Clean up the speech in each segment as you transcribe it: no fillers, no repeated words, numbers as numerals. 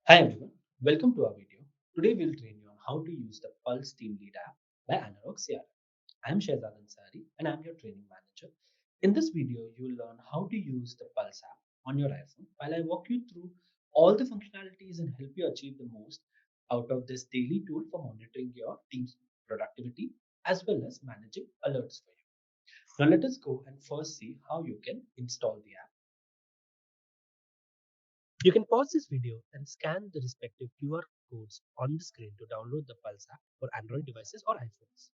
Hi everyone, welcome to our video. Today we'll train you on how to use the Pulse Team Lead app by ANAROCK CRM. I'm Shehzaad Ansari and I'm your training manager. In this video, you'll learn how to use the Pulse app on your iPhone while I walk you through all the functionalities and help you achieve the most out of this daily tool for monitoring your team's productivity as well as managing alerts for you. Now let us go and first see how you can install the app. You can pause this video and scan the respective QR codes on the screen to download the Pulse app for Android devices or iPhones.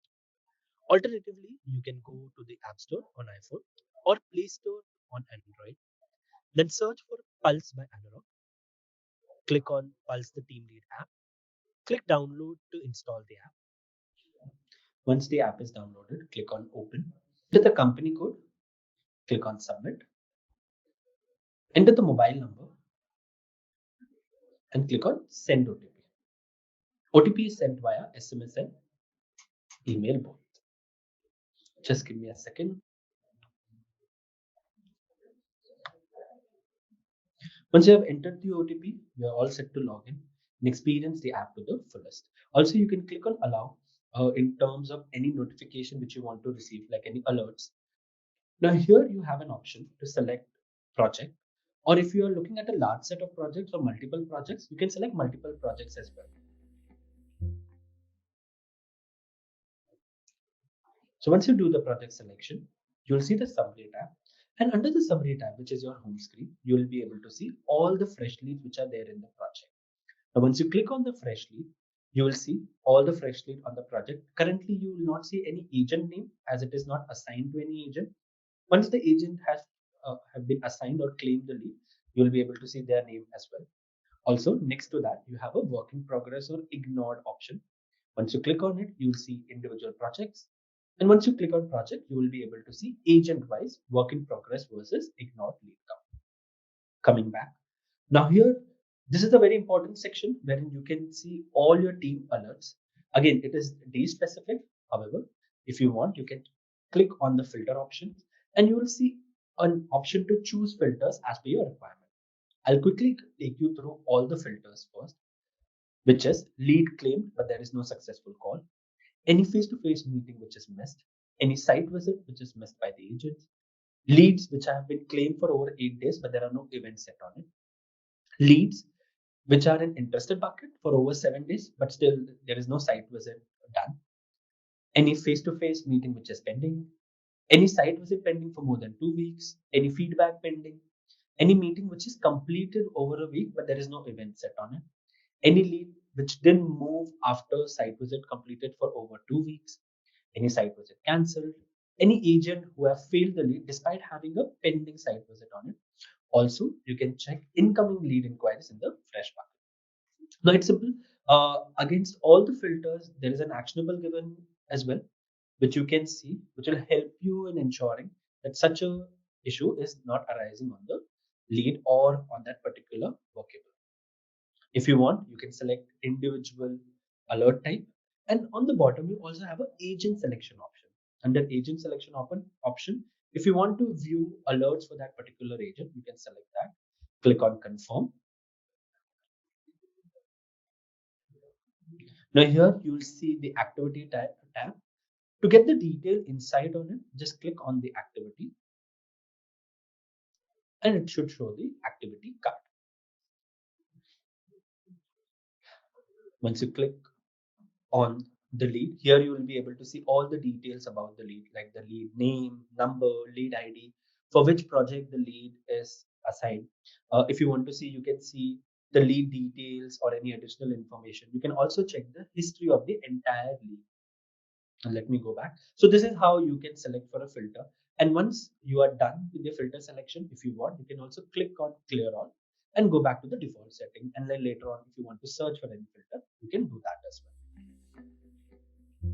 Alternatively, you can go to the App Store on iPhone or Play Store on Android. Then search for Pulse by Anarok. Click on Pulse the Team Lead app. Click download to install the app. Once the app is downloaded, click on Open. Enter the company code. Click on Submit. Enter the mobile number and click on Send OTP. OTP is sent via SMS and email both. Just give me a second. Once you have entered the OTP, you are all set to log in and experience the app to the fullest. Also, you can click on allow in terms of any notification which you want to receive, like any alerts. Now, here you have an option to select project, or if you are looking at a large set of projects or multiple projects, you can select multiple projects as well. So once you do the project selection, you'll see the summary tab. And under the summary tab, which is your home screen, you will be able to see all the fresh leads which are there in the project. Now, once you click on the fresh lead, you will see all the fresh lead on the project. Currently, you will not see any agent name as it is not assigned to any agent. Once the agent has have been assigned or claimed the lead, you will be able to see their name as well. Also, next to that, you have a work in progress or ignored option. Once you click on it, you will see individual projects. And once you click on project, you will be able to see agent wise work in progress versus ignored lead count. Coming back. Now here, this is a very important section wherein you can see all your team alerts. Again, it is day specific. However, if you want, you can click on the filter option and you will see an option to choose filters as per your requirement. I'll quickly take you through all the filters first, which is lead claimed, but there is no successful call, any face-to-face meeting which is missed, any site visit which is missed by the agents, leads which have been claimed for over 8 days, but there are no events set on it, leads which are in interested bucket for over 7 days, but still there is no site visit done. Any face-to-face meeting which is pending, any site visit pending for more than 2 weeks, any feedback pending, any meeting which is completed over a week, but there is no event set on it, any lead which didn't move after site visit completed for over 2 weeks, any site visit cancelled, any agent who have failed the lead despite having a pending site visit on it. Also, you can check incoming lead inquiries in the fresh bucket. Now it's simple. Against all the filters, there is an actionable given as well, which you can see, which will help you in ensuring that such a issue is not arising on the lead or on that particular workable. If you want, you can select individual alert type, and on the bottom you also have an agent selection option. Under agent selection option, if you want to view alerts for that particular agent, you can select that. Click on confirm. Now here you will see the activity tab. To get the detailed insight on it, just click on the activity and it should show the activity card. Once you click on the lead, here you will be able to see all the details about the lead, like the lead name, number, lead ID, for which project the lead is assigned. If you want to see, you can see the lead details or any additional information. You can also check the history of the entire lead. And let me go back. So this is how you can select for a filter. And once you are done with the filter selection, if you want, you can also click on clear all and go back to the default setting. And then later on, if you want to search for any filter, you can do that as well.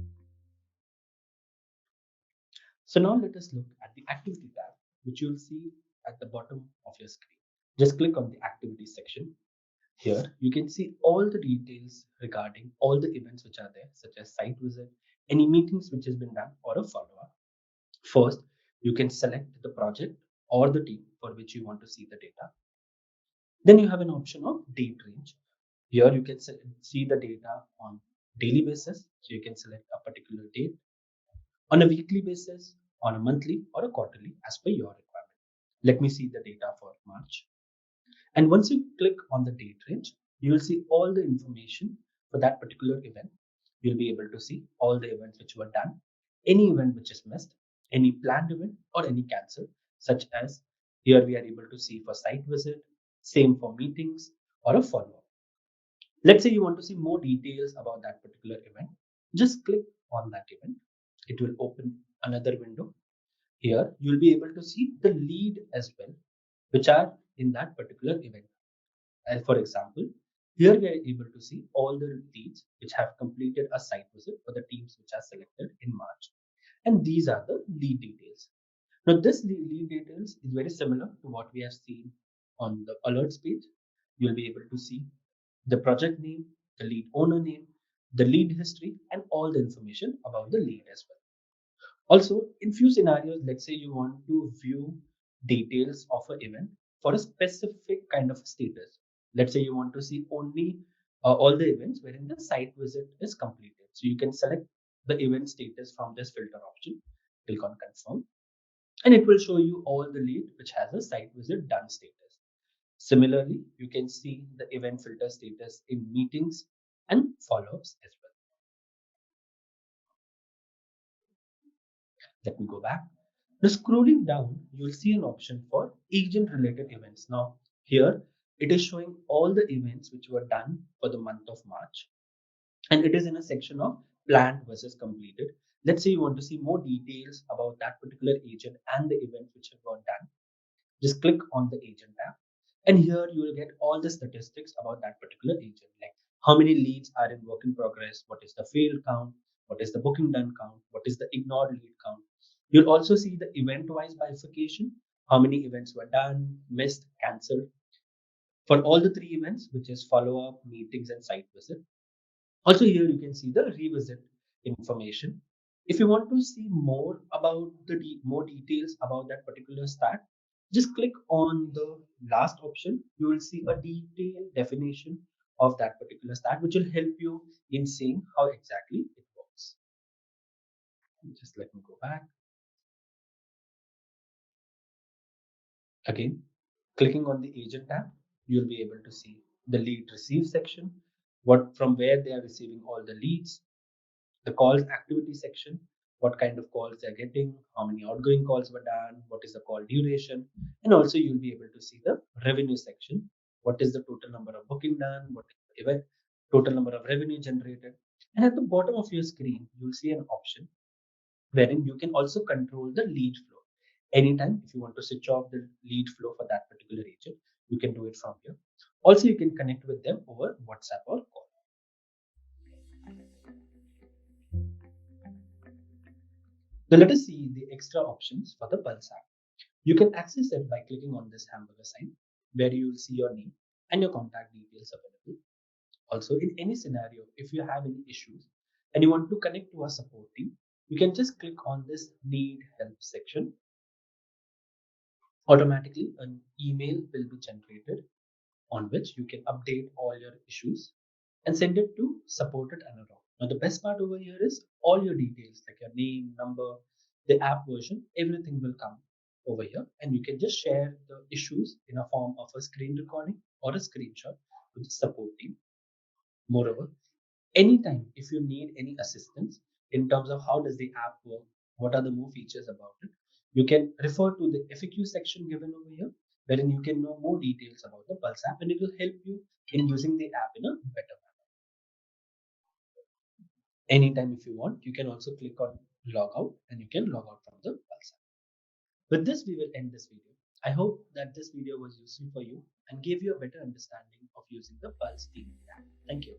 So now let us look at the activity tab, which you'll see at the bottom of your screen. Just click on the activity section. Here you can see all the details regarding all the events which are there, such as site visit, any meetings which has been done, or a follow-up. First, you can select the project or the team for which you want to see the data. Then you have an option of date range. Here you can see the data on daily basis. So you can select a particular date on a weekly basis, on a monthly or a quarterly as per your requirement. Let me see the data for March. And once you click on the date range, you will see all the information for that particular event. You'll be able to see all the events which were done, any event which is missed, any planned event or any cancelled, such as here we are able to see for site visit, same for meetings or a follow-up. Let's say you want to see more details about that particular event. Just click on that event. It will open another window. Here you'll be able to see the lead as well, which are in that particular event. And for example, here we are able to see all the leads which have completed a site visit for the teams which are selected in March. And these are the lead details. Now, this lead details is very similar to what we have seen on the alerts page. You'll be able to see the project name, the lead owner name, the lead history, and all the information about the lead as well. Also, in few scenarios, let's say you want to view details of an event for a specific kind of status. Let's say you want to see only all the events wherein the site visit is completed. So you can select the event status from this filter option, click on confirm, and it will show you all the lead which has a site visit done status. Similarly, you can see the event filter status in meetings and follow-ups as well. Let me go back. Now scrolling down, you'll see an option for agent related events. Now here it is showing all the events which were done for the month of March, and it is in a section of planned versus completed. Let's say you want to see more details about that particular agent and the events which have got done. Just click on the agent tab, and here you will get all the statistics about that particular agent, like how many leads are in work in progress, what is the failed count, what is the booking done count, what is the ignored lead count. You'll also see the event wise bifurcation, how many events were done, missed, cancelled for all the three events, which is follow up, meetings, and site visit. Also, here you can see the revisit information. If you want to see more about more details about that particular stat, just click on the last option. You will see a detailed definition of that particular stat, which will help you in seeing how exactly it works. Just let me go back. Again, clicking on the agent tab, you'll be able to see the lead receive section, what from where they are receiving all the leads, the calls activity section, what kind of calls they're getting, how many outgoing calls were done, what is the call duration, and also you'll be able to see the revenue section. What is the total number of booking done, what is the event, total number of revenue generated. And at the bottom of your screen, you'll see an option wherein you can also control the lead flow. Anytime, if you want to switch off the lead flow for that particular agent, you can do it from here. Also, you can connect with them over WhatsApp or call. Now let us see the extra options for the Pulse app. You can access it by clicking on this hamburger sign, where you will see your name and your contact details available. Also, in any scenario, if you have any issues and you want to connect to a support team, you can just click on this need help section. Automatically, an email will be generated on which you can update all your issues and send it to support at ANAROCK. Now, the best part over here is all your details like your name, number, the app version, everything will come over here, and you can just share the issues in a form of a screen recording or a screenshot to the support team. Moreover, anytime if you need any assistance in terms of how does the app work, what are the more features about it, you can refer to the FAQ section given over here, wherein you can know more details about the Pulse app, and it will help you in using the app in a better manner. Anytime if you want, you can also click on log out and you can log out from the Pulse app. With this, we will end this video. I hope that this video was useful for you and gave you a better understanding of using the Pulse TV app. Thank you.